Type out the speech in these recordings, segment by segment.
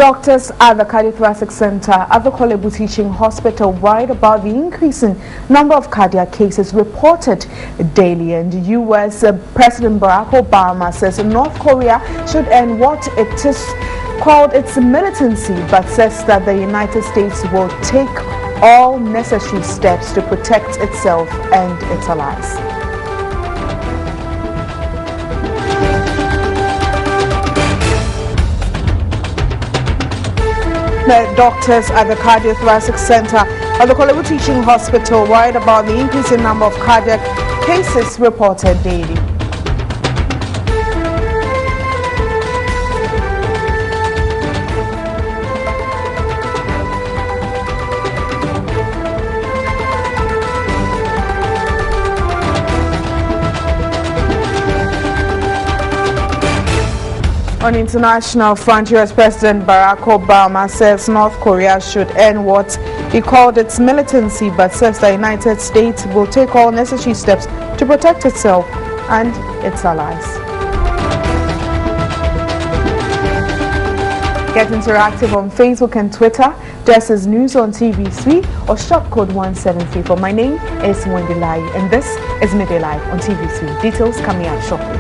Doctors at the Cardiothoracic Center at the Kolebu Teaching Hospital worried about the increasing number of cardiac cases reported daily. And U.S. President Barack Obama says North Korea should end what it is called its militancy, but says that the United States will take all necessary steps to protect itself and its allies. The doctors at the Cardiothoracic Center at the Kolebu Teaching Hospital worried about the increasing number of cardiac cases reported daily. On international front, U.S. President Barack Obama says North Korea should end what he called its militancy, but says the United States will take all necessary steps to protect itself and its allies. Get interactive on Facebook and Twitter. This is News on TV3 or shop code 1734. My name is Wendy Lai and this is Midday Live on TV3. Details coming up shortly.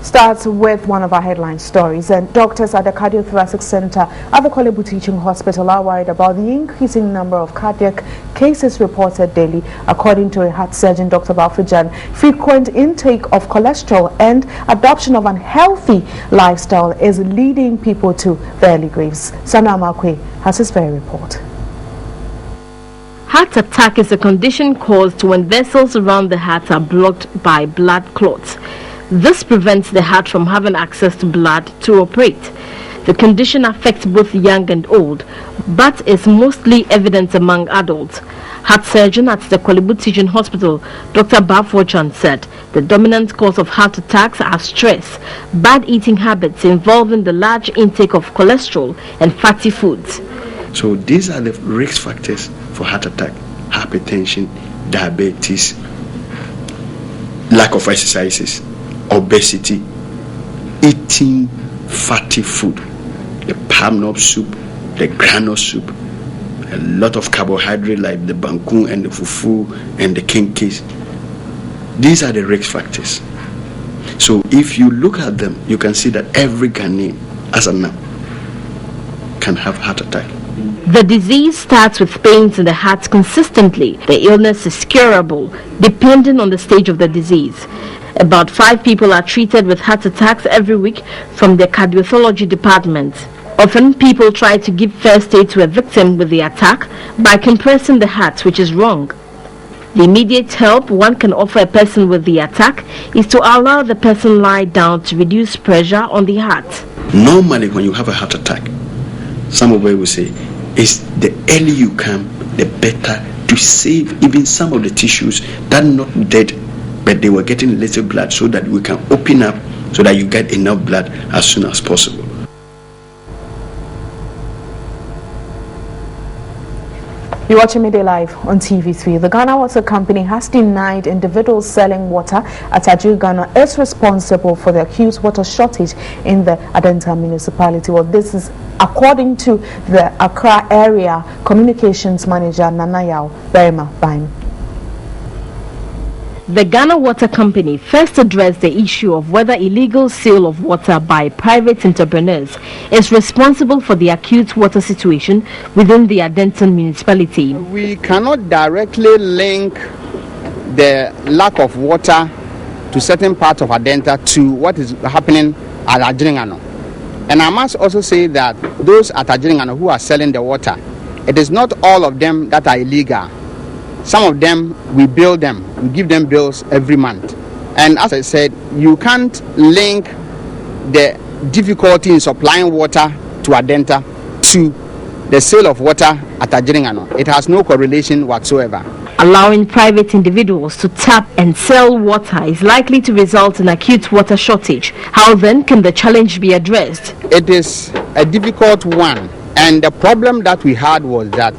Starts with one of our headline stories. And doctors at the Cardiothoracic Center at the Kolebu Teaching Hospital are worried about the increasing number of cardiac cases reported daily. According to a heart surgeon, Dr. Balfrijan, frequent intake of cholesterol and adoption of unhealthy lifestyle is leading people to the early graves. Sana Amakwe has his very report. Heart attack is a condition caused when vessels around the heart are blocked by blood clots. This prevents the heart from having access to blood to operate. The condition affects both young and old, but is mostly evident among adults. Heart surgeon at the Kolebu Teaching Hospital, Dr. Balfrijan, said the dominant cause of heart attacks are stress, bad eating habits involving the large intake of cholesterol and fatty foods. So these are the risk factors for heart attack: hypertension, diabetes, lack of exercises, obesity, eating fatty food, the palm nut soup, the granule soup, a lot of carbohydrate like the banku and the fufu and the kenkes. These are the risk factors. So if you look at them, you can see that every Ghanaian as of now can have heart attack. The disease starts with pains in the heart consistently. The illness is curable depending on the stage of the disease. About 5 people are treated with heart attacks every week from the cardiology department. Often people try to give first aid to a victim with the attack by compressing the heart, which is wrong. The immediate help one can offer a person with the attack is to allow the person lie down to reduce pressure on the heart. Normally when you have a heart attack, somebody will say, is the earlier you come, the better, to save even some of the tissues that are not dead, but they were getting little blood, so that we can open up so that you get enough blood as soon as possible. You're watching Midday Live on TV3. The Ghana Water Company has denied individuals selling water at Ajir Ghana is responsible for the acute water shortage in the Adenta municipality. Well, this is according to the Accra Area Communications Manager Nanayao Berima Bain. The Ghana Water Company first addressed the issue of whether illegal sale of water by private entrepreneurs is responsible for the acute water situation within the Adenton municipality. We cannot directly link the lack of water to certain parts of Adenta to what is happening at Ajiringano. And I must also say that those at Ajiringano who are selling the water, it is not all of them that are illegal. Some of them, we bill them, we give them bills every month. And as I said, you can't link the difficulty in supplying water to Adenta to the sale of water at Ajiringano. It has no correlation whatsoever. Allowing private individuals to tap and sell water is likely to result in acute water shortage. How then can the challenge be addressed? It is a difficult one. And And the problem that we had was that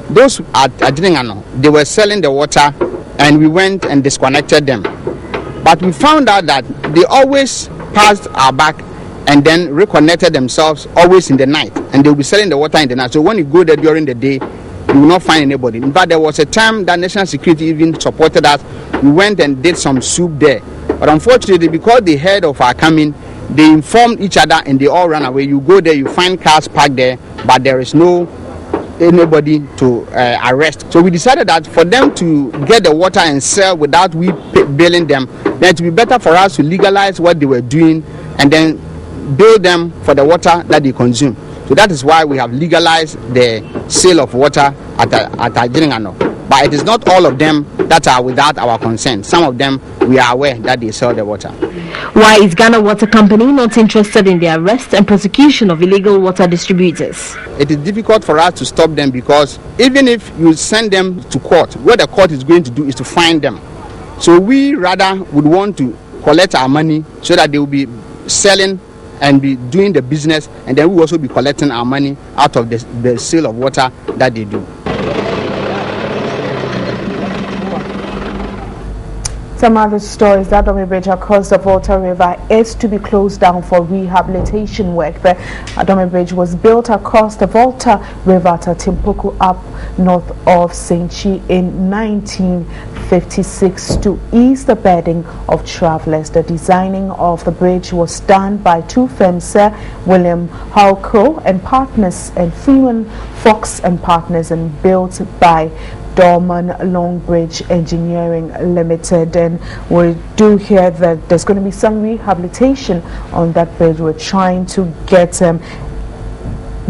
those at Adjingano, they were selling the water, and we went and disconnected them. But we found out that they always passed our back and then reconnected themselves always in the night, and they'll be selling the water in the night. So when you go there during the day, you will not find anybody. In fact, there was a time that national security even supported us. We went and did some soup there. But unfortunately, because they heard of our coming, they informed each other and they all ran away. You go there, you find cars parked there, but there is no anybody to arrest. So we decided that for them to get the water and sell without we billing them, then it would be better for us to legalize what they were doing and then bill them for the water that they consume. So that is why we have legalized the sale of water at Adjingano. But it is not all of them that are without our consent. Some of them, we are aware that they sell the water. Why is Ghana Water Company not interested in the arrest and prosecution of illegal water distributors? It is difficult for us to stop them because even if you send them to court, what the court is going to do is to fine them. So we rather would want to collect our money so that they will be selling and be doing the business, and then we will also be collecting our money out of the sale of water that they do. Some other stories: that Adomi Bridge across the Volta River is to be closed down for rehabilitation work. The Adomi Bridge was built across the Volta River at Timpoku up north of St. Chi in 1956 to ease the burden of travelers. The designing of the bridge was done by two firms, Sir William Halcrow and Partners and Freeman Fox and Partners, and built by Dorman Longbridge Engineering Limited. And we do hear that there's going to be some rehabilitation on that bridge. We're trying to get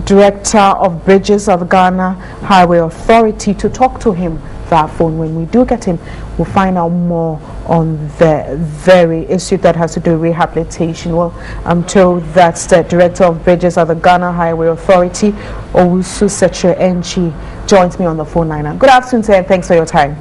Director of Bridges of Ghana Highway Authority to talk to him via phone. When we do get him, we'll find out more on the very issue that has to do with rehabilitation. Well, I'm told that the Director of Bridges of the Ghana Highway Authority, Owusu Setre Enchi, joins me on the phone line. Good afternoon, sir, and thanks for your time.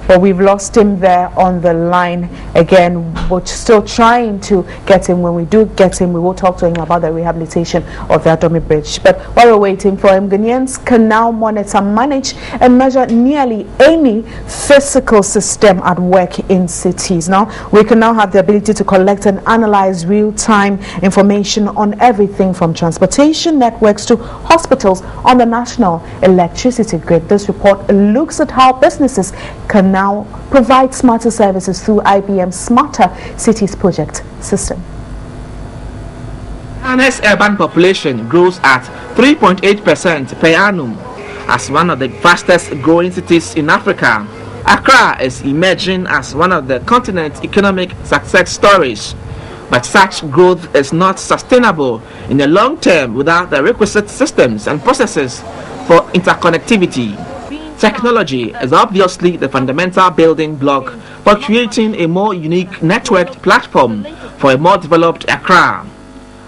But we've lost him there on the line again. We're still trying to get him. When we do get him, we will talk to him about the rehabilitation of the Adomi Bridge. But while we're waiting for him, Ghanaians can now monitor, manage, and measure nearly any physical system at work in cities. Now, we can now have the ability to collect and analyze real-time information on everything from transportation networks to hospitals on the national electricity grid. This report looks at how businesses can now provide smarter services through IBM's Smarter Cities project system. Ghana's urban population grows at 3.8% per annum. As one of the fastest growing cities in Africa, Accra is emerging as one of the continent's economic success stories. But such growth is not sustainable in the long term without the requisite systems and processes for interconnectivity. Technology is obviously the fundamental building block for creating a more unique networked platform for a more developed Accra.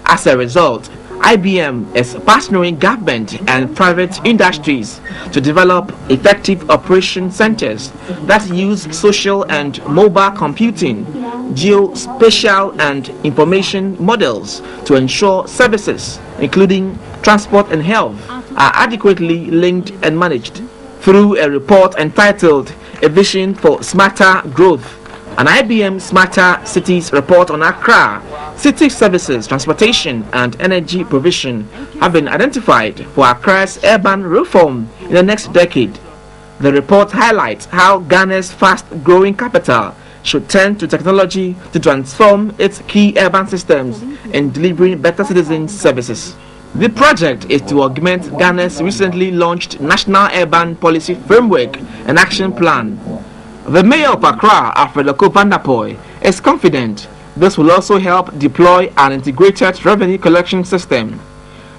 As a result, IBM is partnering government and private industries to develop effective operation centers that use social and mobile computing, geospatial and information models to ensure services, including transport and health, are adequately linked and managed. Through a report entitled A Vision for Smarter Growth, an IBM Smarter Cities report on Accra, city services, transportation and energy provision have been identified for Accra's urban reform in the next decade. The report highlights how Ghana's fast-growing capital should turn to technology to transform its key urban systems in delivering better citizen services. The project is to augment Ghana's recently launched National Urban Policy Framework and Action Plan. The Mayor of Accra, Alfred Vandapoy, is confident this will also help deploy an integrated revenue collection system.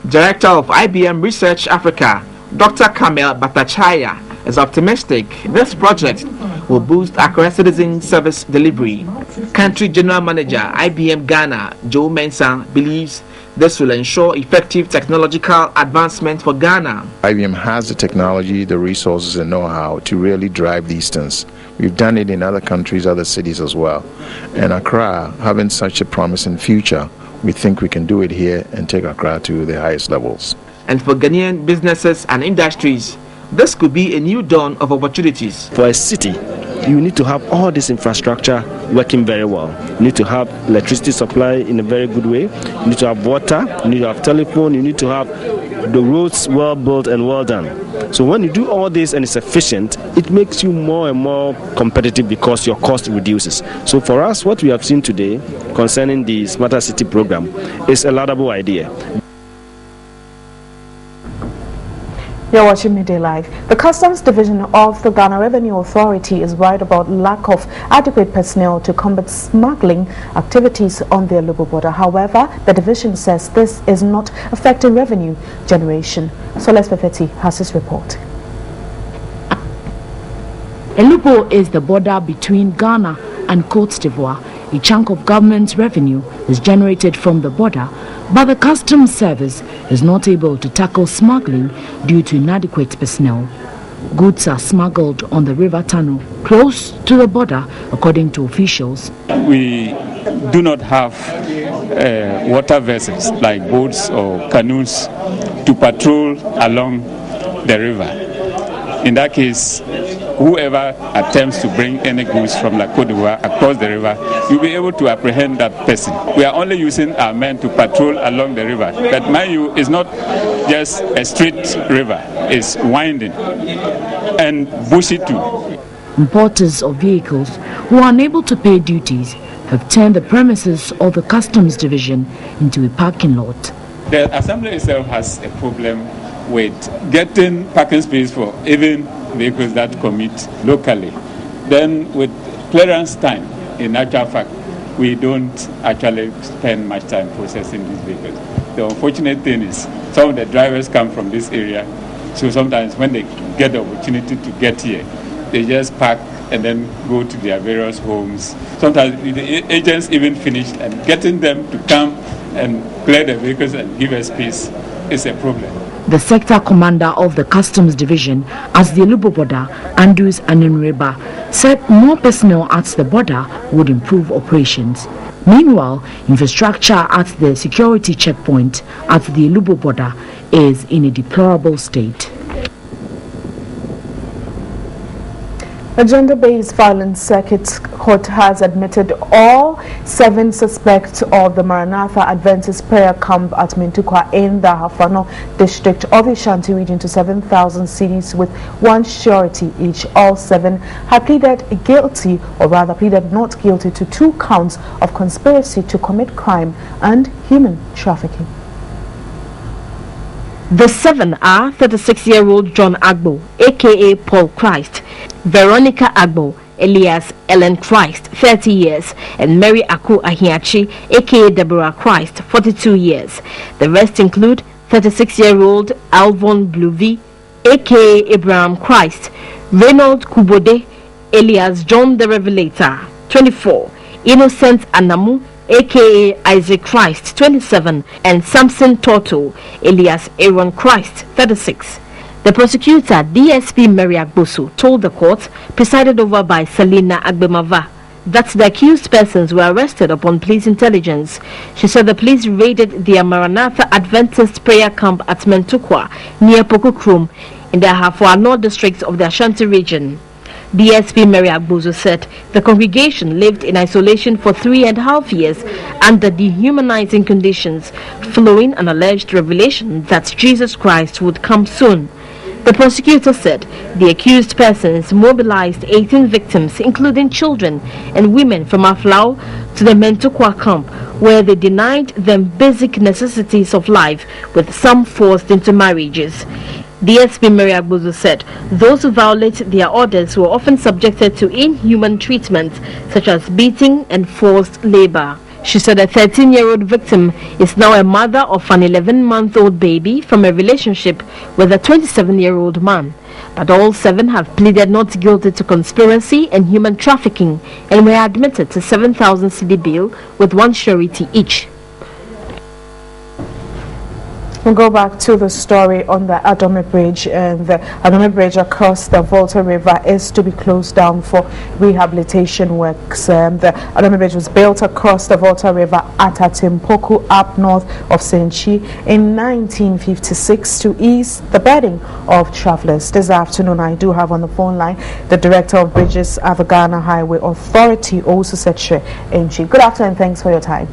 Director of IBM Research Africa, Dr. Kamel Batachaya, is optimistic this project will boost Accra citizen service delivery. Country General Manager, IBM Ghana, Joe Mensah, believes this will ensure effective technological advancement for Ghana. IBM has the technology, the resources, and know-how to really drive these things. We've done it in other countries, other cities as well. And Accra, having such a promising future, we think we can do it here and take Accra to the highest levels. And for Ghanaian businesses and industries, this could be a new dawn of opportunities. For a city, you need to have all this infrastructure working very well. You need to have electricity supply in a very good way. You need to have water, you need to have telephone, you need to have the roads well built and well done. So when you do all this and it's efficient, it makes you more and more competitive because your cost reduces. So for us, what we have seen today concerning the Smarter City program is a laudable idea. You're watching Midday Live. The Customs Division of the Ghana Revenue Authority is worried about lack of adequate personnel to combat smuggling activities on the Lubo border. However, the division says this is not affecting revenue generation. Soles Fefeti has this report. Lubo is the border between Ghana and Cote d'Ivoire. A chunk of government's revenue is generated from the border, but the Customs Service is not able to tackle smuggling due to inadequate personnel. Goods are smuggled on the river tunnel close to the border, according to officials. We do not have water vessels like boats or canoes to patrol along the river. In that case, whoever attempts to bring any goods from La Côte d'Ivoire across the river, you'll be able to apprehend that person. We are only using our men to patrol along the river. But mind you, it's not just a straight river. It's winding and bushy too. Importers of vehicles who are unable to pay duties have turned the premises of the Customs Division into a parking lot. The assembly itself has a problem with getting parking space for even vehicles that commit locally. Then with clearance time, in actual fact, we don't actually spend much time processing these vehicles. The unfortunate thing is some of the drivers come from this area, so sometimes when they get the opportunity to get here, they just park and then go to their various homes. Sometimes the agents even finish, and getting them to come and clear the vehicles and give us space is a problem. The sector commander of the Customs Division at the Lubo border, Andrews Anunreba, said more personnel at the border would improve operations. Meanwhile, infrastructure at the security checkpoint at the Lubo border is in a deplorable state. A gender-based violence circuit court has admitted all 7 suspects of the Maranatha Adventist prayer camp at Mintukwa in the Hafano district of the Ashanti region to 7,000 cedis with 1 surety each. All 7 had pleaded guilty, or rather pleaded not guilty, to 2 counts of conspiracy to commit crime and human trafficking. The 7 are 36-year-old John Agbo, aka Paul Christ, Veronica Agbo, alias Ellen Christ, 30 years, and Mary Aku Ahiachi, aka Deborah Christ, 42 years. The rest include 36-year-old Alvon Bluvi, aka Abraham Christ, Reynold Kubode, alias John the Revelator, 24, Innocent Anamu, aka Isaac Christ, 27, and Samson Toto, alias Aaron Christ, 36. The prosecutor, DSP Mary Agbosu, told the court, presided over by Selina Agbemava, that the accused persons were arrested upon police intelligence. She said the police raided the Maranatha Adventist prayer camp at Mentukwa, near Pokokrum, in the Hafuano district of the Ashanti region. DSP Mary Agbosu said the congregation lived in isolation for 3.5 years under dehumanizing conditions, following an alleged revelation that Jesus Christ would come soon. The prosecutor said the accused persons mobilized 18 victims, including children and women, from Aflao to the Mentukwa camp, where they denied them basic necessities of life, with some forced into marriages. DSP Mary Agbosu said those who violate their orders were often subjected to inhuman treatment, such as beating and forced labor. She said a 13-year-old victim is now a mother of an 11-month-old baby from a relationship with a 27-year-old man. But all 7 have pleaded not guilty to conspiracy and human trafficking and were admitted to 7,000 cedi bail with 1 surety each. We'll go back to the story on the Adome Bridge, and the Adome Bridge across the Volta River is to be closed down for rehabilitation works. The Adome Bridge was built across the Volta River at Atimpoku, up north of Senchi, in 1956 to ease the burden of travelers. This afternoon, I do have on the phone line the Director of Bridges at the Ghana Highway Authority, also Secretary Enchi. Good afternoon, thanks for your time.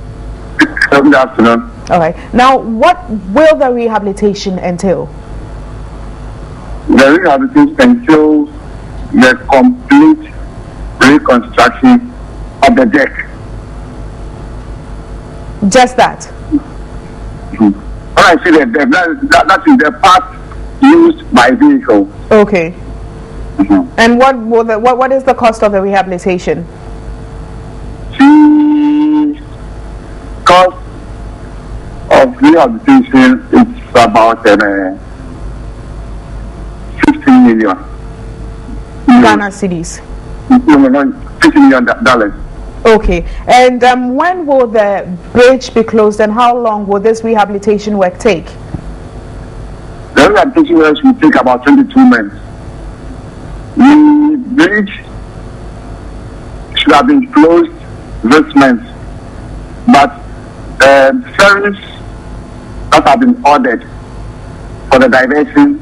Good afternoon. All right. Now, what will the rehabilitation entail? The rehabilitation entails the complete reconstruction of the deck. Just that? When I say the deck, that is the part used by vehicles. Okay. And what is the cost of the rehabilitation? The cost of rehabilitation is about 15 million Ghana cedis. No, $50 million. Okay. And when will the bridge be closed, and how long will this rehabilitation work take? The rehabilitation work will take about 22 months. The bridge should have been closed this month, but ferries that have been ordered for the diversion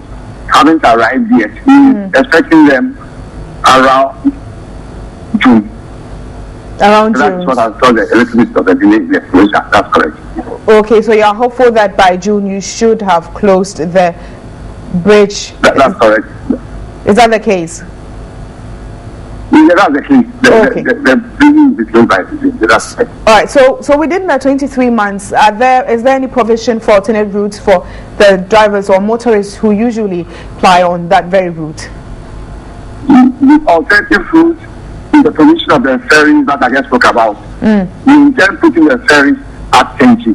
haven't arrived yet. We're expecting them around June. Around so June. That's what I told a little bit of the delay in the closure. That's correct. Okay, so you're hopeful that by June you should have closed the bridge. That's correct. Is that the case? Yeah, that's the case. Okay. The building will be closed by June. That's correct. All right. So within the 23 months, is there any provision for alternate routes for the drivers or motorists who usually ply on that very route? The alternative route is the provision of the ferries that I just spoke about. We intend putting the ferries at Senchi.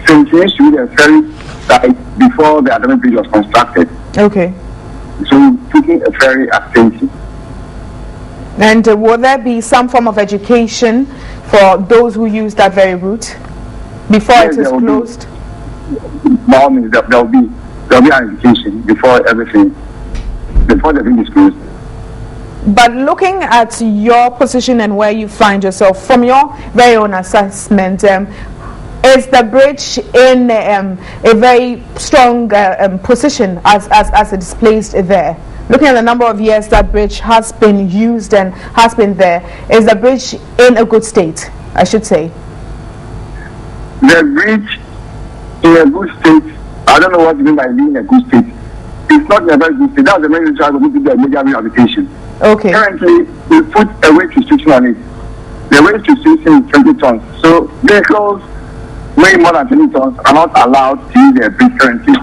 Senchi used to be the ferry site before the Adome Bridge was constructed. Okay. So putting a ferry at Senchi. And will there be some form of education for those who use that very route before it is closed? By all means, there will be an education before the bridge is closed. But looking at your position and where you find yourself, from your very own assessment, is the bridge in a very strong position as it is placed there? Looking at the number of years that bridge has been used and has been there, is the bridge in a good state, I should say? The bridge in a good state, I don't know what you mean by being in a good state. It's not in a very good state. That's the main reason why we need to do a major rehabilitation. Okay. Currently, we put a weight restriction on it. The weight restriction is 20 tons. So vehicles weighing more than 20 tons are not allowed to use their bridge currently.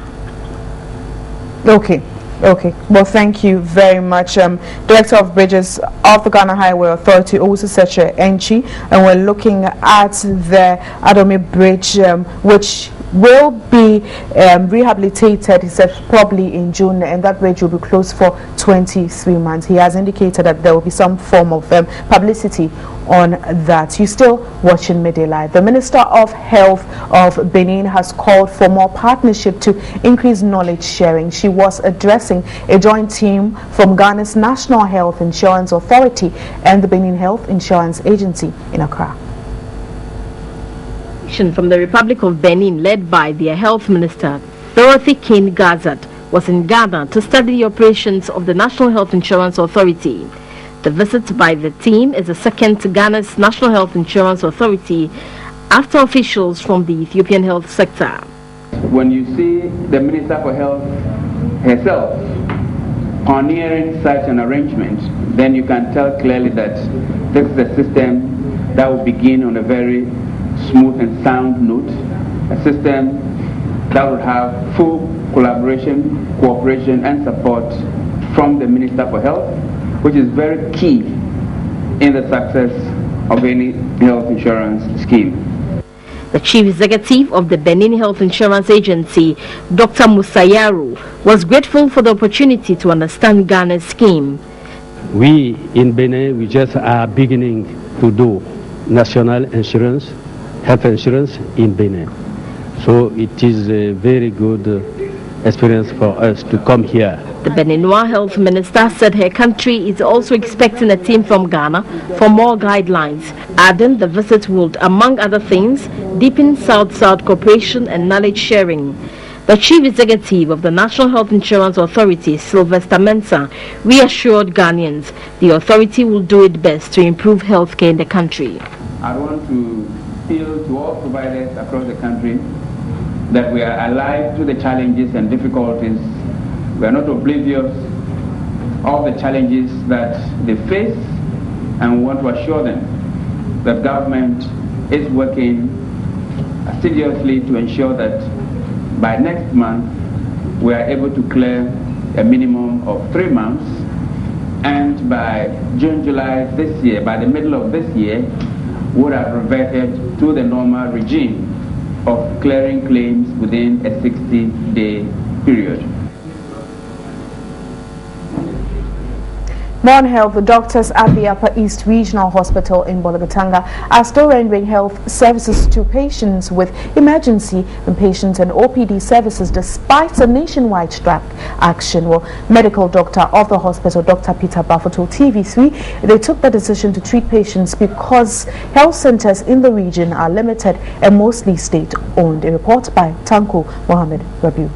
Okay. Okay. Well, thank you very much. Director of Bridges of the Ghana Highway Authority, also Secretary Enchi, and we're looking at the Adome Bridge, which will be rehabilitated, he said, probably in June, and that bridge will be closed for 23 months. He has indicated that there will be some form of publicity on that. You're still watching Midday Live. The Minister of Health of Benin has called for more partnership to increase knowledge sharing. She was addressing a joint team from Ghana's National Health Insurance Authority and the Benin Health Insurance Agency in Accra. From the Republic of Benin, led by their health minister, Dorothy Kane Gazat, was in Ghana to study the operations of the National Health Insurance Authority. The visit by the team is the second to Ghana's National Health Insurance Authority after officials from the Ethiopian health sector. When you see the Minister for Health herself pioneering such an arrangement, then you can tell clearly that this is a system that will begin on a very smooth and sound note, a system that would have full collaboration, cooperation and support from the Minister for Health, which is very key in the success of any health insurance scheme. The chief executive of the Benin Health Insurance Agency, Dr. Musayaru, was grateful for the opportunity to understand Ghana's scheme. We in Benin, we just are beginning to do national insurance, health insurance in Benin. So it is a very good experience for us to come here. The Beninois Health Minister said her country is also expecting a team from Ghana for more guidelines, adding the visit would, among other things, deepen South-South cooperation and knowledge sharing. The Chief Executive of the National Health Insurance Authority, Sylvester Mensah, reassured Ghanaians the authority will do its best to improve healthcare in the country. I want to appeal to all providers across the country that we are alive to the challenges and difficulties. We are not oblivious of the challenges that they face, and we want to assure them that government is working assiduously to ensure that by next month we are able to clear a minimum of 3 months, and by June, July this year, by the middle of this year, we would have reverted to the normal regime of clearing claims within a 60-day period. NonHealth doctors at the Upper East Regional Hospital in Bolgatanga are still rendering health services to patients with emergency inpatient and OPD services despite a nationwide strike action. Well, medical doctor of the hospital, Dr. Peter Bafo, told TV3 they took the decision to treat patients because health centers in the region are limited and mostly state-owned. A report by Tanko Mohammed Rabiu.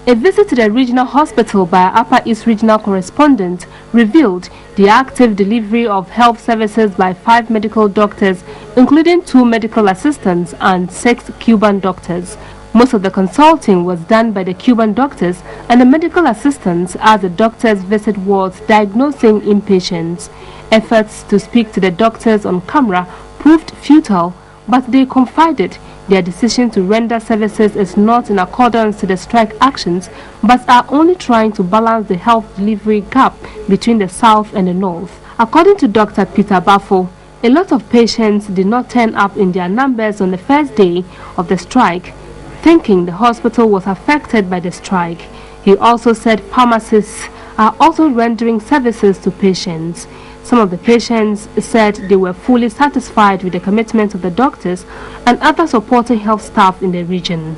A visit to the regional hospital by Upper East Regional correspondent revealed the active delivery of health services by 5 medical doctors, including 2 medical assistants and 6 Cuban doctors. Most of the consulting was done by the Cuban doctors and the medical assistants as the doctors visit wards diagnosing inpatients. Efforts to speak to the doctors on camera proved futile, but they confided their decision to render services is not in accordance to the strike actions, but are only trying to balance the health delivery gap between the South and the North. According to Dr. Peter Bafo, a lot of patients did not turn up in their numbers on the first day of the strike, thinking the hospital was affected by the strike. He also said pharmacists are also rendering services to patients. Some of the patients said they were fully satisfied with the commitment of the doctors and other supporting health staff in the region.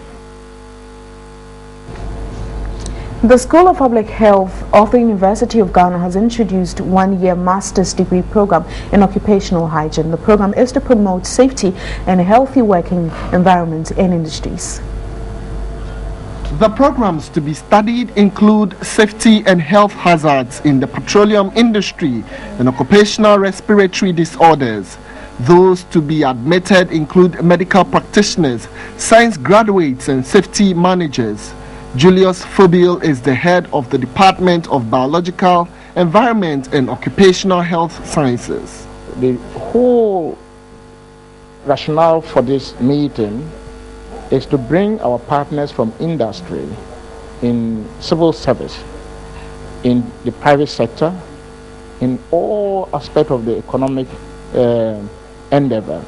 The School of Public Health of the University of Ghana has introduced 1-year master's degree program in occupational hygiene. The program is to promote safety and a healthy working environment in industries. The programs to be studied include safety and health hazards in the petroleum industry and occupational respiratory disorders. Those to be admitted include medical practitioners, science graduates and safety managers. Julius Fobil is the head of the Department of Biological, Environment and Occupational Health Sciences. The whole rationale for this meeting is to bring our partners from industry, in civil service, in the private sector, in all aspects of the economic endeavor,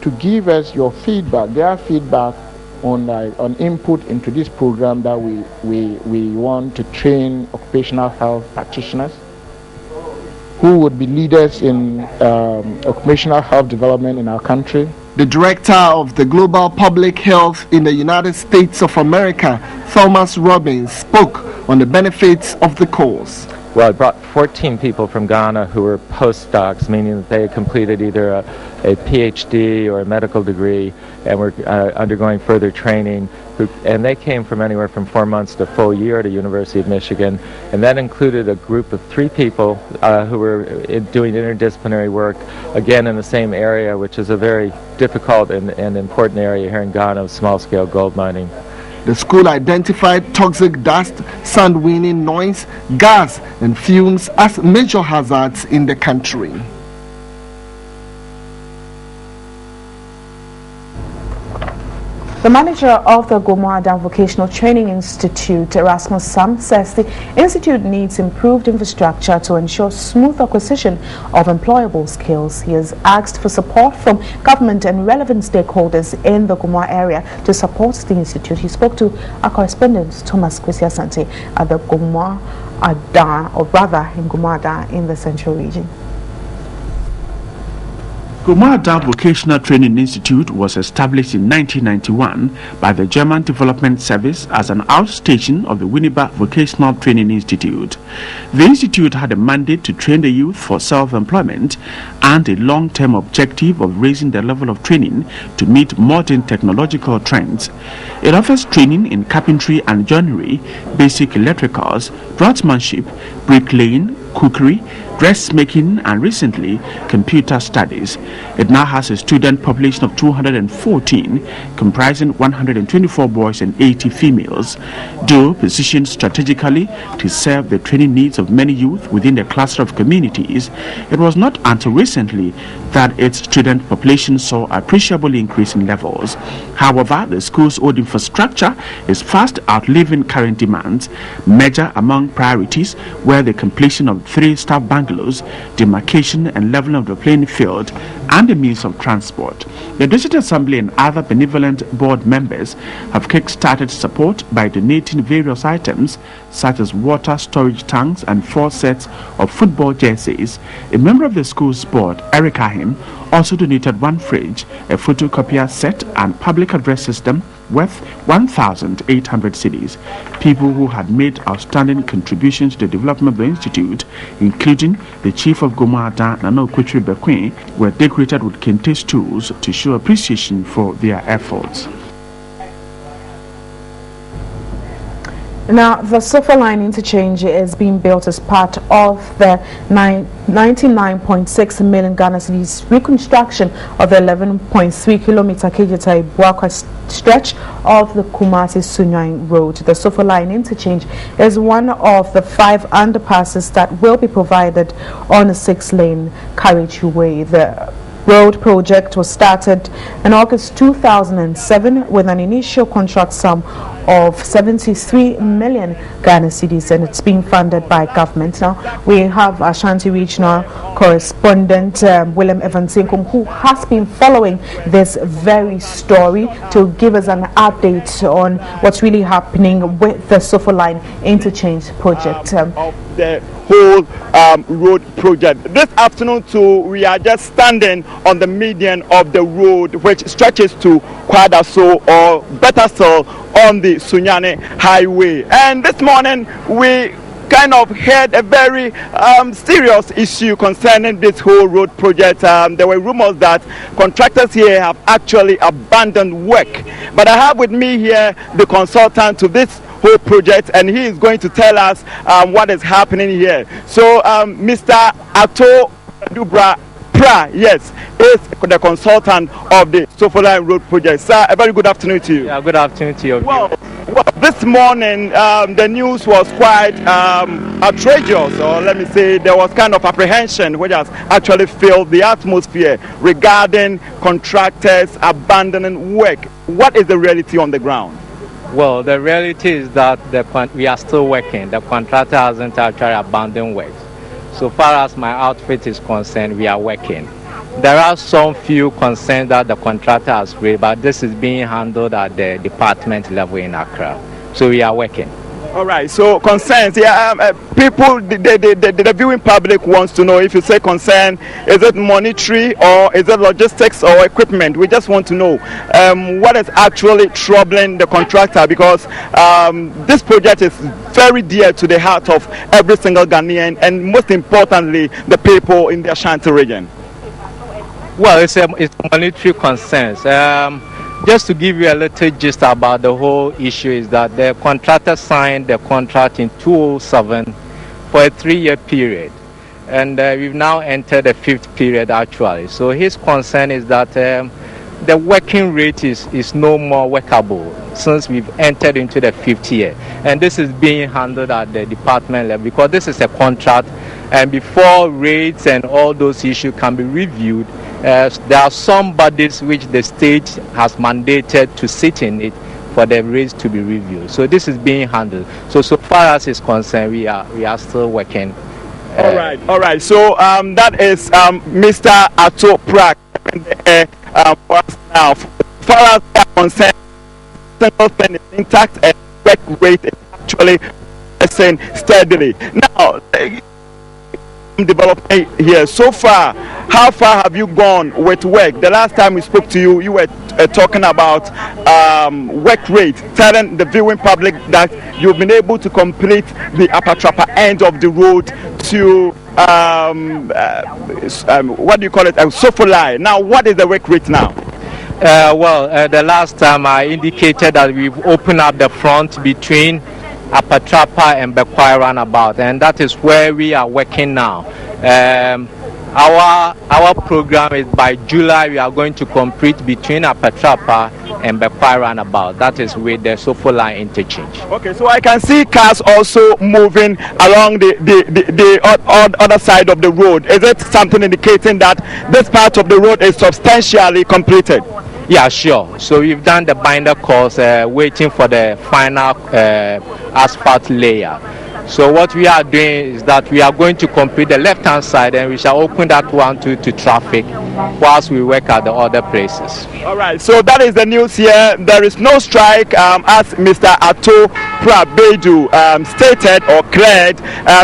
to give us your feedback, their feedback on input into this program that we want to train occupational health practitioners who would be leaders in occupational health development in our country. The director of the Global Public Health in the United States of America, Thomas Robbins, spoke on the benefits of the course. Well, I brought 14 people from Ghana who were postdocs, meaning that they had completed either a PhD or a medical degree and were undergoing further training. And they came from anywhere from 4 months to a full year to University of Michigan. And that included a group of 3 people who were doing interdisciplinary work, again in the same area, which is a very difficult and important area here in Ghana of small-scale gold mining. The school identified toxic dust, sound-winning noise, gas and fumes as major hazards in the country. The manager of the Gomoada Vocational Training Institute, Erasmus Sam, says the institute needs improved infrastructure to ensure smooth acquisition of employable skills. He has asked for support from government and relevant stakeholders in the Gomoa area to support the institute. He spoke to our correspondent, Thomas Kwesi at the Gomoada, or rather in Gomoada in the central region. Gomada Vocational Training Institute was established in 1991 by the German Development Service as an outstation of the Winneba Vocational Training Institute. The institute had a mandate to train the youth for self-employment and a long-term objective of raising the level of training to meet modern technological trends. It offers training in carpentry and joinery, basic electricals, draftsmanship, bricklaying, cookery, dressmaking, and recently computer studies. It now has a student population of 214, comprising 124 boys and 80 females. Though positioned strategically to serve the training needs of many youth within the cluster of communities, it was not until recently that its student population saw appreciable increase in levels. However, the school's old infrastructure is fast outliving current demands. Major among priorities were the completion of 3 staff bungalows, demarcation and leveling of the playing field, and the means of transport. The District Assembly and other benevolent board members have kick-started support by donating various items such as water storage tanks and 4 sets of football jerseys. A member of the school's board, Eric Ahim, also donated 1 fridge, a photocopier set and public address system worth 1,800 cedis. People who had made outstanding contributions to the development of the institute, including the chief of Gomada, Nana Okwetri Bekwin, were decorated with kente stools to show appreciation for their efforts. Now, the Sofa Line interchange is being built as part of the 99.6 million Ghana cedis reconstruction of the 11.3 kilometer Kejetai Buakwa stretch of the Kumasi-Sunyang Road. The Sofa Line interchange is one of the 5 underpasses that will be provided on a 6-lane carriageway. The road project was started in August 2007 with an initial contract sum of 73 million Ghana cedis, and it's being funded by government. Now we have Ashanti Regional correspondent William Evansinkum, who has been following this very story, to give us an update on what's really happening with the Sofa Line interchange project. Of the whole road project. This afternoon too, we are just standing on the median of the road which stretches to Kwadaso, or better still on the Sunyane Highway. And this morning we kind of heard a very serious issue concerning this whole road project. There were rumors that contractors here have actually abandoned work. But I have with me here the consultant to this whole project, and he is going to tell us what is happening here. So Mr. Ato Dubra Pra, yes, is the consultant of the Sofa Line Road project. Sir, a very good afternoon to you. Yeah, good afternoon to you. Well, this morning the news was quite outrageous, or let me say there was kind of apprehension which has actually filled the atmosphere regarding contractors abandoning work. What is the reality on the ground? Well, the reality is that we are still working. The contractor hasn't actually abandoned work. So far as my outfit is concerned, we are working. There are some few concerns that the contractor has raised, but this is being handled at the department level in Accra. So we are working. All right, so concerns, yeah, people, the viewing public wants to know, if you say concern, is it monetary or is it logistics or equipment? We just want to know what is actually troubling the contractor, because this project is very dear to the heart of every single Ghanaian, and most importantly, the people in the Ashanti region. Well, it's monetary concerns. Just to give you a little gist about the whole issue is that the contractor signed the contract in 2007 for a 3-year period, and we've now entered the 5th period actually. So his concern is that the working rate is no more workable since we've entered into the 5th year, and this is being handled at the department level because this is a contract, and before rates and all those issues can be reviewed, there are some bodies which the state has mandated to sit in it for the rates to be reviewed. So this is being handled. So far as is concerned, we are still working. All right. So that is Mr. Ato Prak. For us now, for us concerned, single thing is intact and work rate is actually steadily. Now, development here. So far, how far have you gone with work? The last time we spoke to you, you were talking about work rate, telling the viewing public that you've been able to complete the Upper Trapper end of the road to what do you call it? Sofolai. Now, what is the work rate now? The last time I indicated that we've opened up the front between Upper Trapper and Bekwai roundabout, and that is where we are working now. Our program is by July we are going to complete between Upper Trapper and Bekwai roundabout. That is with the Sofo line interchange. Okay, so I can see cars also moving along the other side of the road. Is it something indicating that this part of the road is substantially completed? Yeah, sure. So we've done the binder course, waiting for the final asphalt layer. So what we are doing is that we are going to complete the left-hand side, and we shall open that one to traffic whilst we work at the other places. All right, so that is the news here. There is no strike, as Mr. Ato Prabedu stated or cleared.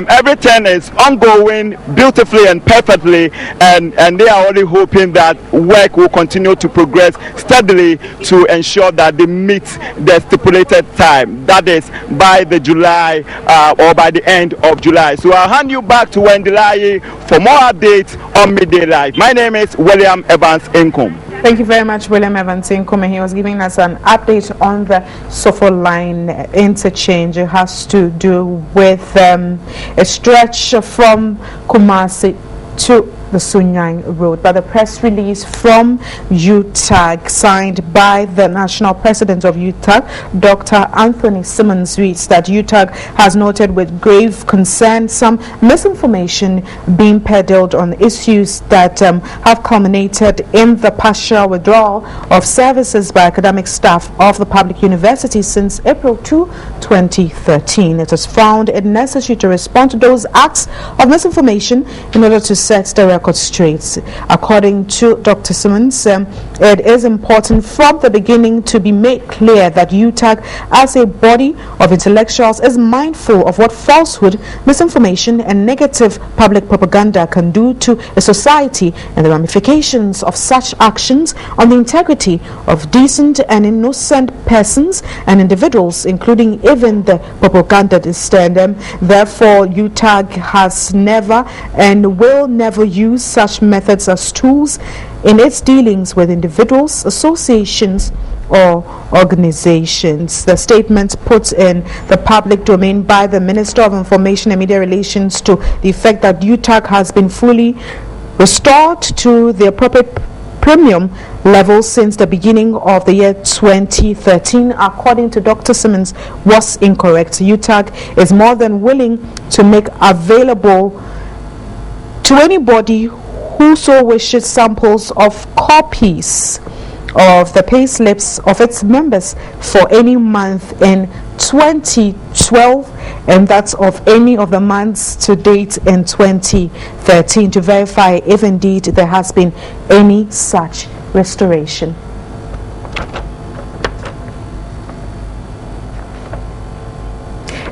Everything is ongoing beautifully and perfectly, and they are only hoping that work will continue to progress steadily to ensure that they meet the stipulated time. That is by the July or by the end of July. So I'll hand you back to Wendilayi for more updates on Midday Live. My name is William Evans Inkom. Thank you very much, William Evans Inkom. He was giving us an update on the Sofo line interchange. It has to do with a stretch from Kumasi to the Sunyang Road. But the press release from UTAG, signed by the national president of UTAG, Dr. Anthony Simmons, reads that UTAG has noted with grave concern some misinformation being peddled on issues that have culminated in the partial withdrawal of services by academic staff of the public university since April 2, 2013. It has found it necessary to respond to those acts of misinformation in order to set the record straight. According to Dr. Simmons, it is important from the beginning to be made clear that UTAG as a body of intellectuals is mindful of what falsehood, misinformation and negative public propaganda can do to a society and the ramifications of such actions on the integrity of decent and innocent persons and individuals, including even the propagandist. And therefore UTAG has never and will never use such methods as tools in its dealings with individuals, associations or organizations. The statement put in the public domain by the Minister of Information and Media Relations to the effect that UTAG has been fully restored to the appropriate premium level since the beginning of the year 2013, according to Dr. Simmons, was incorrect. UTAG is more than willing to make available to anybody who so wishes samples of copies of the pay slips of its members for any month in 2012, and that's of any of the months to date in 2013, to verify if indeed there has been any such restoration.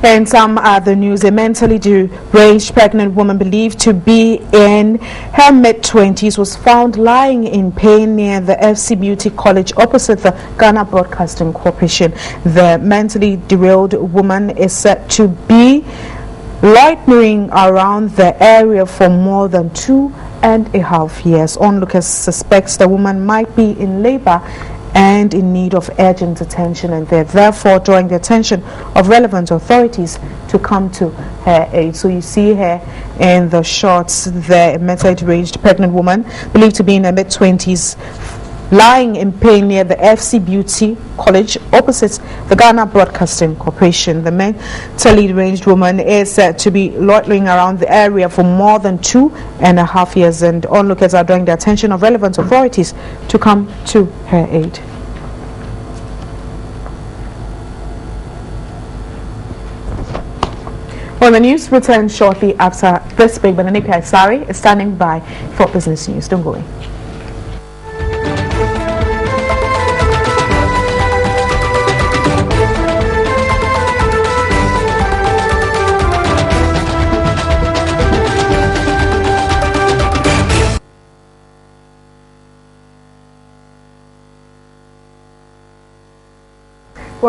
And some other news, a mentally deranged pregnant woman believed to be in her mid-20s was found lying in pain near the FC Beauty College opposite the Ghana Broadcasting Corporation. The mentally derailed woman is said to be loitering around the area for more than 2.5 years. Onlookers suspects the woman might be in labor and in need of urgent attention, and they're therefore drawing the attention of relevant authorities to come to her aid. So you see her in the shots there, a mentally deranged pregnant woman believed to be in her mid-20s, lying in pain near the FC Beauty College opposite the Ghana Broadcasting Corporation. The mentally deranged woman is said to be loitering around the area for more than 2.5 years, and onlookers are drawing the attention of relevant authorities to come to her aid. Well, the news returns shortly after this break, but Nanika Isari is standing by for business news. Don't go away.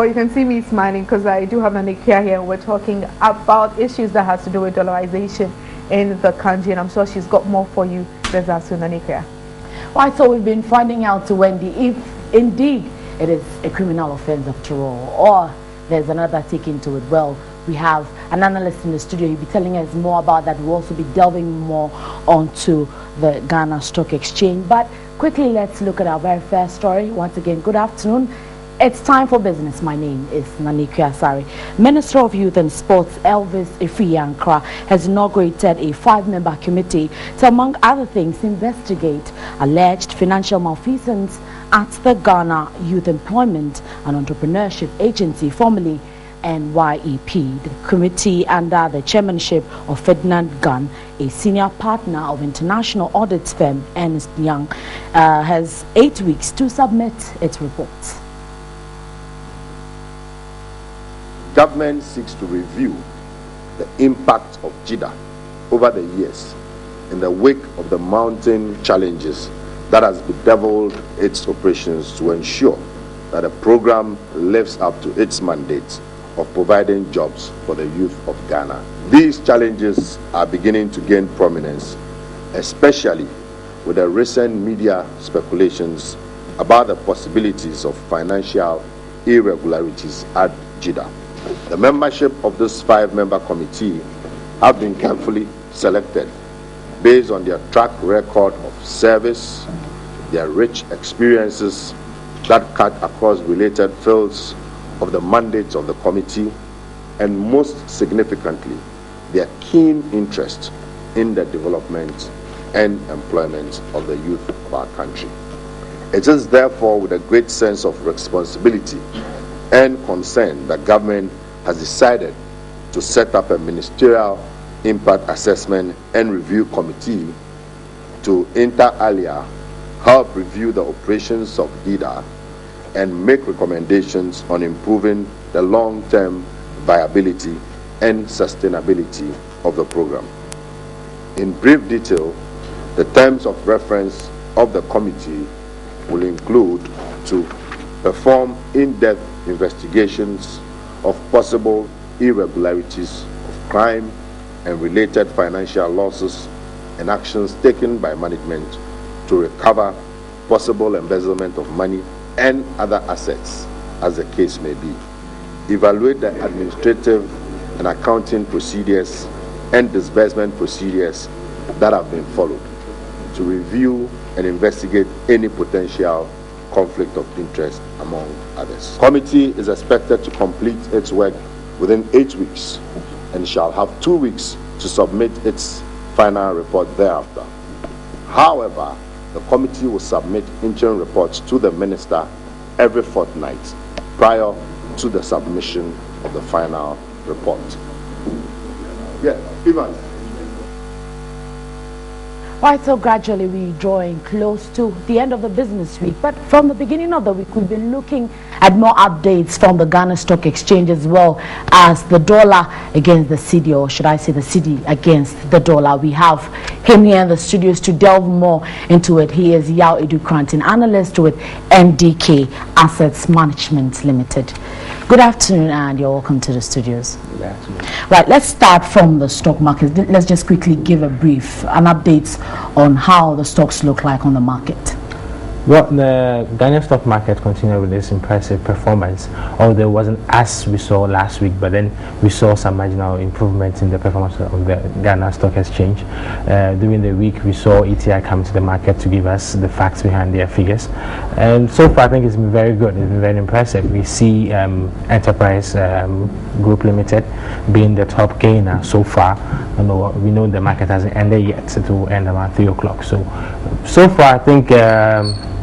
well, you can see me smiling because I do have Nanekia here, and we're talking about issues that has to do with dollarization in the country, and I'm sure she's got more for you. There's also Nanekia. Right, so we've been finding out, Wendy, if indeed it is a criminal offense after all, or there's another take into it. Well, we have an analyst in the studio. He'll be telling us more about that. We'll also be delving more onto the Ghana Stock Exchange. But quickly, let's look at our very first story. Once again, good afternoon. It's time for business. My name is Nanekia Asari. Minister of Youth and Sports Elvis Ifiankra has inaugurated a 5-member committee to, among other things, investigate alleged financial malfeasance at the Ghana Youth Employment and Entrepreneurship Agency, formerly NYEP. The committee, under the chairmanship of Ferdinand Gunn, a senior partner of international audit firm Ernst & Young, has 8 weeks to submit its reports. Government seeks to review the impact of JIDA over the years in the wake of the mounting challenges that has bedeviled its operations to ensure that the program lives up to its mandate of providing jobs for the youth of Ghana. These challenges are beginning to gain prominence, especially with the recent media speculations about the possibilities of financial irregularities at JIDA. The membership of this 5-member committee have been carefully selected based on their track record of service, their rich experiences that cut across related fields of the mandates of the committee, and most significantly, their keen interest in the development and employment of the youth of our country. It is therefore with a great sense of responsibility and concern that government has decided to set up a ministerial impact assessment and review committee to inter alia help review the operations of JIDA and make recommendations on improving the long-term viability and sustainability of the program. In brief detail, the terms of reference of the committee will include to perform in-depth investigations of possible irregularities of crime and related financial losses and actions taken by management to recover possible embezzlement of money and other assets, as the case may be. Evaluate the administrative and accounting procedures and disbursement procedures that have been followed, to review and investigate any potential conflict of interest, among others. The committee is expected to complete its work within 8 weeks and shall have 2 weeks to submit its final report thereafter. However, the committee will submit interim reports to the minister every fortnight prior to the submission of the final report. Yeah, Ivan. Right, so gradually we're drawing close to the end of the business week. But from the beginning of the week, we've been looking at more updates from the Ghana Stock Exchange, as well as the dollar against the cedi, or should I say the cedi against the dollar. We have him here in the studios to delve more into it. He is Yao Edukrantin, analyst with MDK Assets Management Limited. Good afternoon, and you're welcome to the studios. Good afternoon. Right, let's start from the stock market. Let's just quickly give an update on how the stocks look like on the market. Well, the Ghanaian stock market continued with this impressive performance, although it wasn't as we saw last week, but then we saw some marginal improvements in the performance of the Ghana Stock Exchange. During the week, we saw UTAG come to the market to give us the facts behind their figures. And so far, I think it's been very good. It's been very impressive. We see Enterprise Group Limited being the top gainer so far. We know the market hasn't ended yet. It will end around 3 o'clock. So far, I think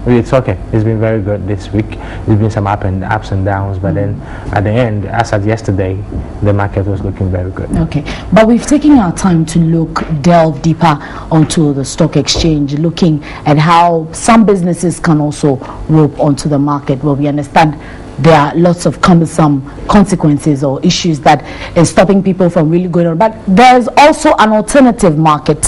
it's okay. It's been very good this week. There's been some ups and downs, but then at the end, as at yesterday, the market was looking very good. Okay, but we've taken our time to delve deeper onto the stock exchange, looking at how some businesses can also rope onto the market. Well, we understand there are lots of cumbersome consequences or issues that is stopping people from really going on. But there's also an alternative market,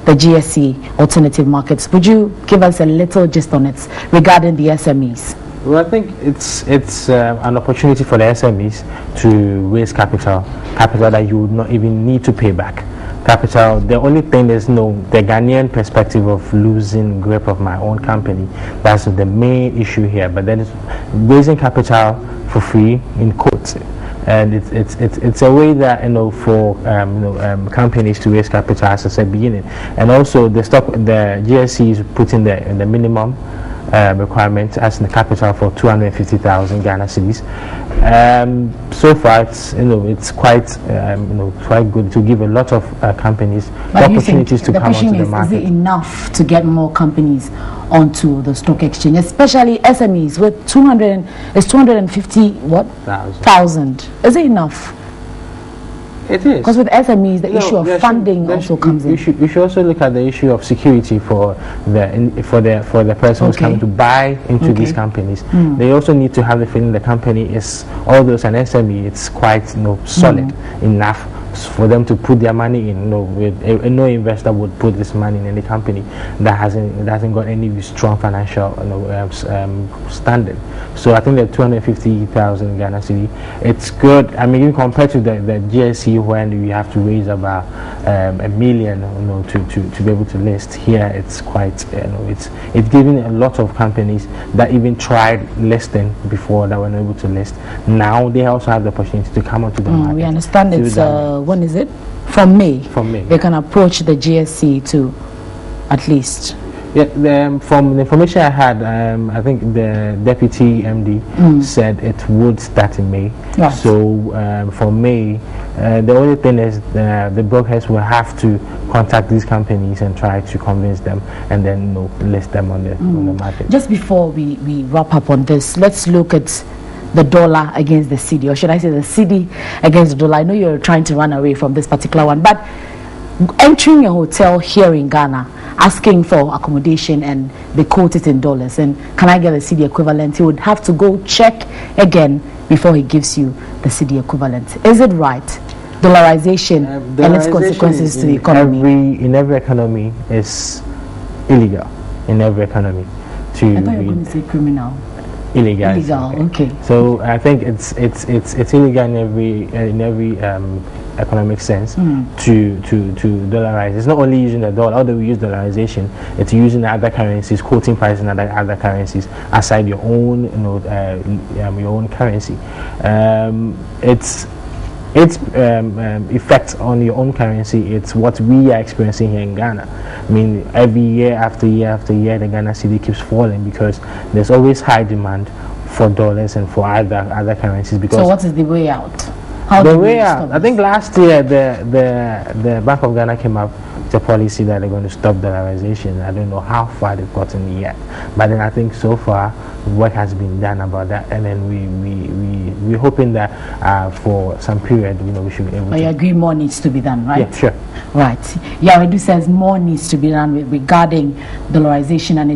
the GSE alternative markets. Would you give us a little gist on it regarding the SMEs? Well, I think it's an opportunity for the SMEs to raise capital that you would not even need to pay back. Capital, the only thing is the Ghanaian perspective of losing grip of my own company. That's the main issue here. But then it's raising capital for free in quotes. And it's a way that for companies to raise capital, as I said beginning, and also the GSC is putting the minimum requirement as in the capital for 250,000 Ghana cedis. So far, it's quite quite good to give a lot of companies opportunities to come onto the market. Is it enough to get more companies onto the stock exchange, especially SMEs with 250 thousand? Is it enough? It is. Because with SMEs, the issue of funding also comes in. You should also look at the issue of security for the person who's coming to buy into these companies. They also need to have the feeling the company is, although it's an SME, it's quite solid enough for them to put their money in. No investor would put this money in any company that hasn't got any strong financial standing. So I think the 250,000 Ghana cedi, it's good. I mean, even compared to the GSC, when you have to raise about $1 million, to be able to list here, it's quite, it's giving a lot of companies that even tried listing before that were not able to list. Now they also have the opportunity to come onto the market. We understand it's when is it? From May. From May. They can approach the GSC to at least. Yeah, from the information I had, I think the deputy MD said it would start in May. Yes. So for May, the only thing is the brokers will have to contact these companies and try to convince them, and then list them on the market. Just before we wrap up on this, let's look at the dollar against the cedi, or should I say the cedi against the dollar. I know you're trying to run away from this particular one, but entering a hotel here in Ghana, asking for accommodation, and they quote it in dollars, and can I get a cedi equivalent? He would have to go check again before he gives you the cedi equivalent. Is it right? Dollarization and its consequences to the economy. In every economy is illegal. In every economy. I thought you were going to say criminal. Illegal. Okay. So I think it's illegal in every economic sense to dollarize. It's not only using the dollar. Although we use dollarization, it's using other currencies, quoting prices in other currencies aside your own your own currency. Its effect on your own currency, it's what we are experiencing here in Ghana. I mean, every year after year after year, the Ghana cedi keeps falling because there's always high demand for dollars and for other currencies. Because so what is the way out? The way out, I think last year the Bank of Ghana came up with a policy that they're going to stop dollarization. I don't know how far they've gotten yet, but then I think so far work has been done about that, and then we're hoping that for some period we should be able to. You agree more needs to be done, right? Yeah, sure. Right. Yawedu says more needs to be done regarding dollarization and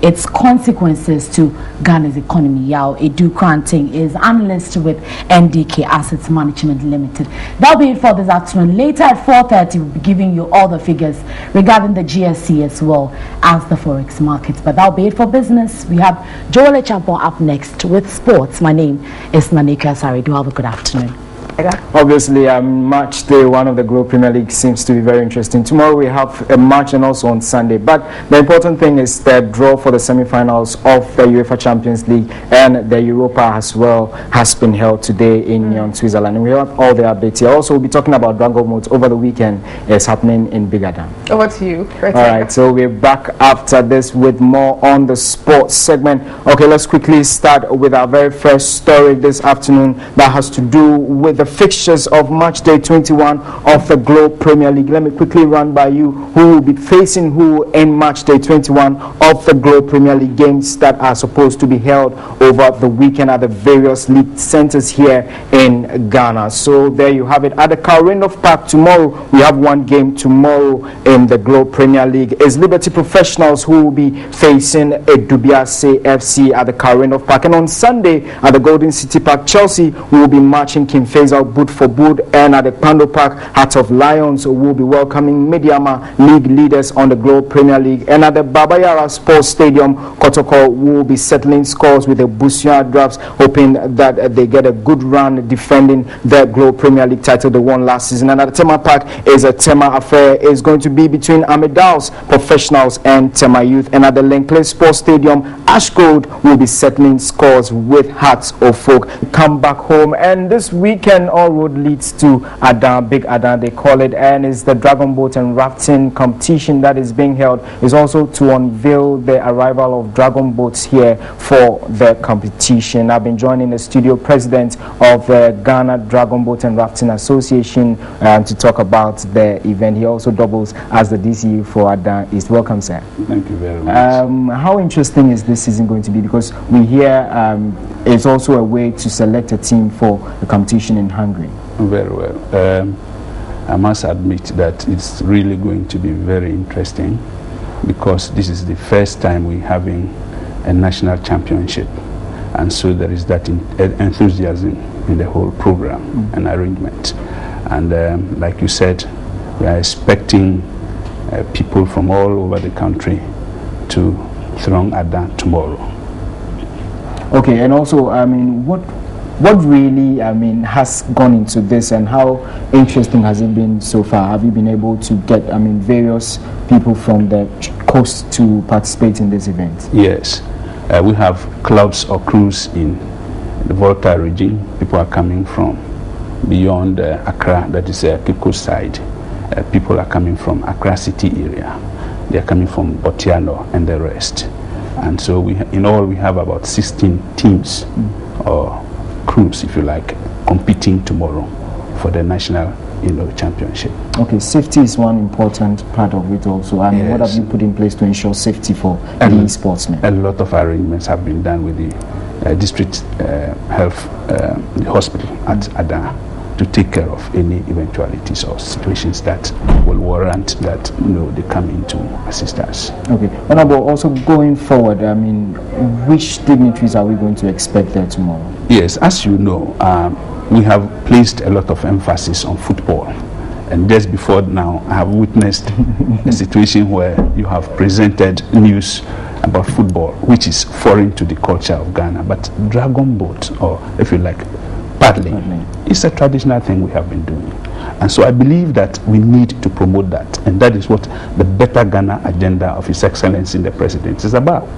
its consequences to Ghana's economy. Yao Edu Kranting is analyst with NDK Assets Management Limited. That'll be it for this afternoon. Later at 4:30, we'll be giving you all the figures regarding the GSC as well as the forex markets. But that'll be it for business. We have Joel Champon up next with sports. My name is Nanika Asari. Do have a good afternoon. Obviously, match day one of the Globe Premier League seems to be very interesting. Tomorrow we have a match, and also on Sunday. But the important thing is the draw for the semi-finals of the UEFA Champions League and the Europa as well has been held today in Nyon, Switzerland. And we have all the updates here. Also, we'll be talking about Dragon Boat over the weekend. It's happening in Bigadam. Over to you. All right, so we're back after this with more on the sports segment. Okay, let's quickly start with our very first story this afternoon that has to do with the fixtures of match day 21 of the Globe Premier League. Let me quickly run by you who will be facing who in match day 21 of the Globe Premier League games that are supposed to be held over the weekend at the various league centers here in Ghana. So there you have it. At the Calrendorf Park tomorrow, we have one game tomorrow in the Globe Premier League. It's Liberty Professionals who will be facing Edubiase FC at the Calrendorf Park. And on Sunday at the Golden City Park, Chelsea will be matching King Faisal Block Boot for Boot, and at the Pando Park, Heart of Lions will be welcoming Mediama League leaders on the Globe Premier League, and at the Babayara Sports Stadium, Kotoko will be settling scores with the Busia Drafts, hoping that they get a good run defending the Globe Premier League title they won last season. And at the Tema Park is a Tema affair. It's going to be between Amidals Professionals and Tema Youth, and at the Lenkley Sports Stadium, Ash Gold will be settling scores with Hearts of Folk. Come back home, and this weekend all road leads to Adan, Big Adan they call it, and it's the Dragon Boat and Rafting competition that is being held. Is also to unveil the arrival of Dragon Boats here for the competition. I've been joining the studio president of the Ghana Dragon Boat and Rafting Association to talk about the event. He also doubles as the DCU for Adan East. Welcome, sir. Thank you very much. How interesting is this season going to be? Because we hear it's also a way to select a team for the competition in Hungary. Very well. I must admit that it's really going to be very interesting, because this is the first time we're having a national championship, and so there is that enthusiasm in the whole program and arrangement. And like you said, we are expecting people from all over the country to throng Adan tomorrow. Okay, and also, I mean, what really, I mean, has gone into this, and how interesting has it been so far? Have you been able to get, I mean, various people from the coast to participate in this event? Yes, we have clubs or crews in the Volta region. People are coming from beyond Accra, that is Cape Coast side. People are coming from Accra city area. They are coming from Botiano and the rest. And so in all we have about 16 teams or crews, if you like, competing tomorrow for the national championship. Okay, safety is one important part of it also. I mean, yes. What have you put in place to ensure safety for the sportsmen? A lot of arrangements have been done with the district health the hospital at Adan to take care of any eventualities or situations that will warrant that they come in to assist us. Okay. Honorable, also going forward, I mean, which dignitaries are we going to expect there tomorrow? Yes, as you know, we have placed a lot of emphasis on football. And just before now, I have witnessed a situation where you have presented news about football, which is foreign to the culture of Ghana. But Dragon Boat, or if you like, paddling, it's a traditional thing we have been doing. And so I believe that we need to promote that. And that is what the Better Ghana agenda of His Excellency the President is about.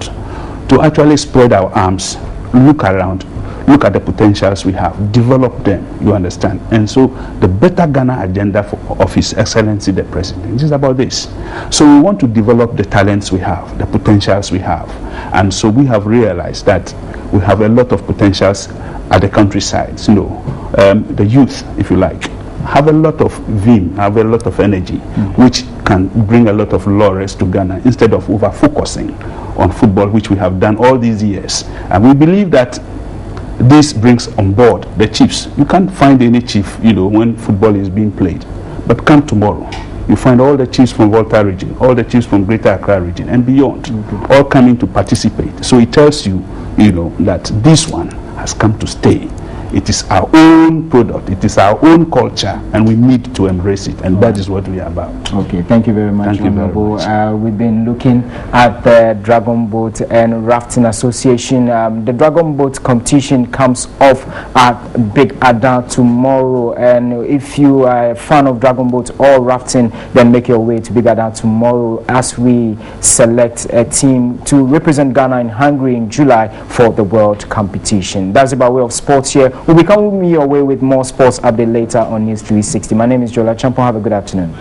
To actually spread our arms, look around, look at the potentials we have, develop them, you understand. And so the Better Ghana agenda of His Excellency the President is about this. So we want to develop the talents we have, the potentials we have. And so we have realized that we have a lot of potentials at the countryside. The youth, if you like, have a lot of vim, have a lot of energy, which can bring a lot of laurels to Ghana instead of over-focusing on football, which we have done all these years. And we believe that this brings on board the chiefs. You can't find any chief, when football is being played. But come tomorrow, you find all the chiefs from Volta region, all the chiefs from Greater Accra region and beyond, all coming to participate. So it tells you, that this one has come to stay. It is our own product, it is our own culture, and we need to embrace it, and that is what we are about. Okay, thank you very much, Honorable. We've been looking at the Dragon Boat and Rafting Association. The Dragon Boat competition comes off at Big Adan tomorrow, and if you are a fan of Dragon Boat or rafting, then make your way to Big Adan tomorrow as we select a team to represent Ghana in Hungary in July for the World Competition. That's about way of sports here. We'll be coming your way with more sports update later on News 360. My name is Jola Champon. Have a good afternoon.